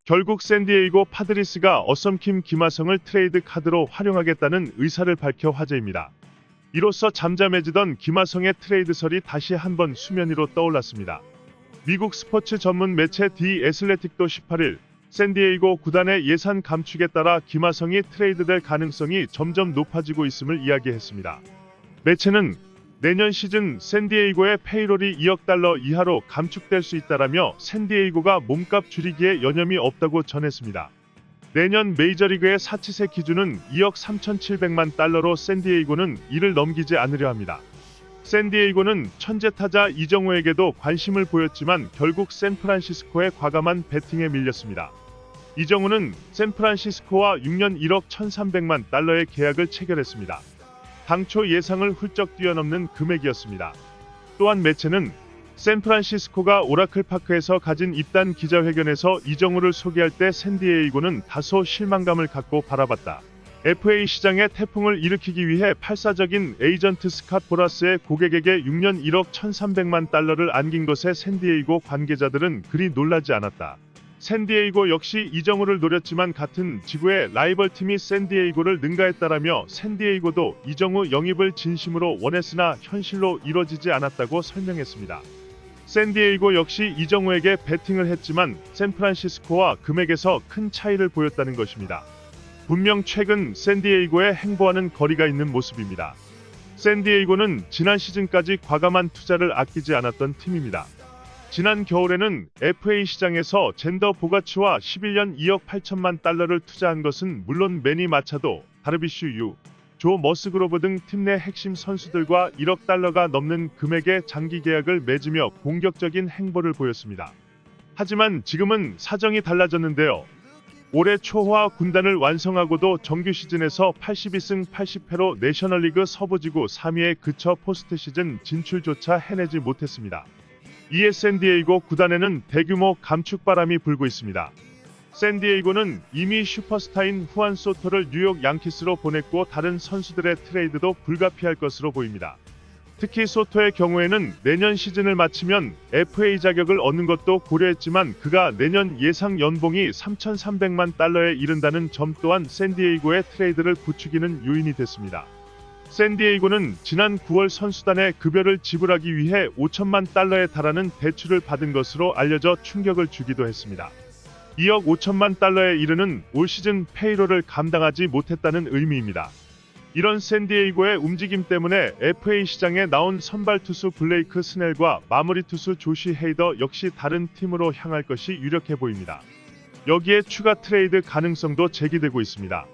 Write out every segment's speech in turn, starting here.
결국 샌디에이고 파드리스가 어썸킴 김하성을 트레이드 카드로 활용하겠다는 의사를 밝혀 화제입니다. 이로써 잠잠해지던 김하성의 트레이드설이 다시 한번 수면 위로 떠올랐습니다. 미국 스포츠 전문 매체 디 애슬레틱도 18일 샌디에이고 구단의 예산 감축에 따라 김하성이 트레이드될 가능성이 점점 높아지고 있음을 이야기했습니다. 매체는 내년 시즌 샌디에이고의 페이롤이 2억 달러 이하로 감축될 수 있다라며 샌디에이고가 몸값 줄이기에 여념이 없다고 전했습니다. 내년 메이저리그의 사치세 기준은 2억 3,700만 달러로 샌디에이고는 이를 넘기지 않으려 합니다. 샌디에이고는 천재 타자 이정우에게도 관심을 보였지만 결국 샌프란시스코의 과감한 배팅에 밀렸습니다. 이정우는 샌프란시스코와 6년 1억 1,300만 달러의 계약을 체결했습니다. 당초 예상을 훌쩍 뛰어넘는 금액이었습니다. 또한 매체는 샌프란시스코가 오라클파크에서 가진 입단 기자회견에서 이정우를 소개할 때 샌디에이고는 다소 실망감을 갖고 바라봤다. FA 시장에 태풍을 일으키기 위해 필사적인 에이전트 스캇 보라스의 고객에게 6년 1억 1,300만 달러를 안긴 것에 샌디에이고 관계자들은 그리 놀라지 않았다. 샌디에이고 역시 이정우를 노렸지만 같은 지구의 라이벌 팀이 샌디에이고를 능가했다라며 샌디에이고도 이정우 영입을 진심으로 원했으나 현실로 이뤄지지 않았다고 설명했습니다. 샌디에이고 역시 이정우에게 배팅을 했지만 샌프란시스코와 금액에서 큰 차이를 보였다는 것입니다. 분명 최근 샌디에이고의 행보와는 거리가 있는 모습입니다. 샌디에이고는 지난 시즌까지 과감한 투자를 아끼지 않았던 팀입니다. 지난 겨울에는 FA 시장에서 젠더 보가츠와 11년 2억 8천만 달러를 투자한 것은 물론 매니 마차도, 다르비슈 유, 조 머스그로브 등 팀 내 핵심 선수들과 1억 달러가 넘는 금액의 장기 계약을 맺으며 공격적인 행보를 보였습니다. 하지만 지금은 사정이 달라졌는데요. 올해 초호화 군단을 완성하고도 정규 시즌에서 82승 80패로 내셔널리그 서부지구 3위에 그쳐 포스트 시즌 진출조차 해내지 못했습니다. 이에 샌디에이고 구단에는 대규모 감축바람이 불고 있습니다. 샌디에이고는 이미 슈퍼스타인 후안 소토를 뉴욕 양키스로 보냈고 다른 선수들의 트레이드도 불가피할 것으로 보입니다. 특히 소토의 경우에는 내년 시즌을 마치면 FA 자격을 얻는 것도 고려했지만 그가 내년 예상 연봉이 3,300만 달러에 이른다는 점 또한 샌디에이고의 트레이드를 부추기는 요인이 됐습니다. 샌디에이고는 지난 9월 선수단의 급여를 지불하기 위해 5천만 달러에 달하는 대출을 받은 것으로 알려져 충격을 주기도 했습니다. 2억 5천만 달러에 이르는 올 시즌 페이롤을 감당하지 못했다는 의미입니다. 이런 샌디에이고의 움직임 때문에 FA 시장에 나온 선발 투수 블레이크 스넬과 마무리 투수 조시 헤이더 역시 다른 팀으로 향할 것이 유력해 보입니다. 여기에 추가 트레이드 가능성도 제기되고 있습니다.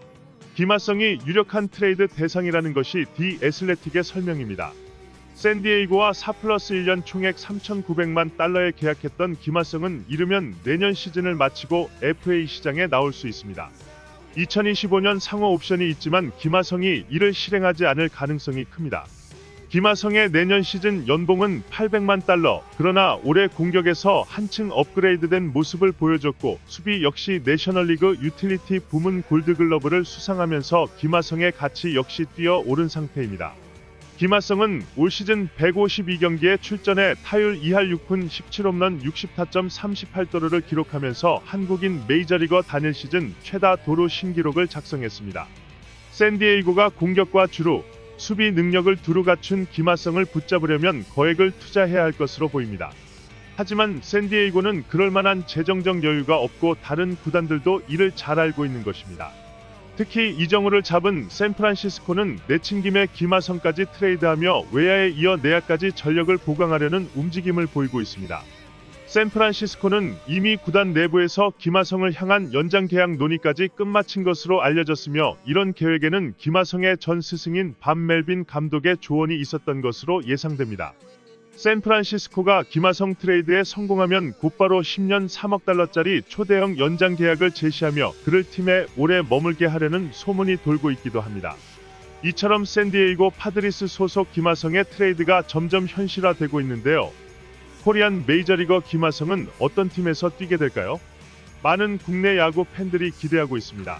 김하성이 유력한 트레이드 대상이라는 것이 디 애슬레틱의 설명입니다. 샌디에이고와 4+1년 총액 3,900만 달러에 계약했던 김하성은 이르면 내년 시즌을 마치고 FA 시장에 나올 수 있습니다. 2025년 상호 옵션이 있지만 김하성이 이를 실행하지 않을 가능성이 큽니다. 김하성의 내년 시즌 연봉은 800만 달러, 그러나 올해 공격에서 한층 업그레이드된 모습을 보여줬고 수비 역시 내셔널리그 유틸리티 부문 골드글러브를 수상하면서 김하성의 가치 역시 뛰어오른 상태입니다. 김하성은 올 시즌 152경기에 출전해 타율 2할 6푼 17홈런 60타점 38도루를 기록하면서 한국인 메이저리거 단일 시즌 최다 도루 신기록을 작성했습니다. 샌디에이고가 공격과 주루, 수비 능력을 두루 갖춘 김하성을 붙잡으려면 거액을 투자해야 할 것으로 보입니다. 하지만 샌디에이고는 그럴 만한 재정적 여유가 없고 다른 구단들도 이를 잘 알고 있는 것입니다. 특히 이정우를 잡은 샌프란시스코는 내친 김에 김하성까지 트레이드하며 외야에 이어 내야까지 전력을 보강하려는 움직임을 보이고 있습니다. 샌프란시스코는 이미 구단 내부에서 김하성을 향한 연장 계약 논의까지 끝마친 것으로 알려졌으며 이런 계획에는 김하성의 전 스승인 밥 멜빈 감독의 조언이 있었던 것으로 예상됩니다. 샌프란시스코가 김하성 트레이드에 성공하면 곧바로 10년 3억 달러짜리 초대형 연장 계약을 제시하며 그를 팀에 오래 머물게 하려는 소문이 돌고 있기도 합니다. 이처럼 샌디에이고 파드리스 소속 김하성의 트레이드가 점점 현실화되고 있는데요. 코리안 메이저리거 김하성은 어떤 팀에서 뛰게 될까요? 많은 국내 야구 팬들이 기대하고 있습니다.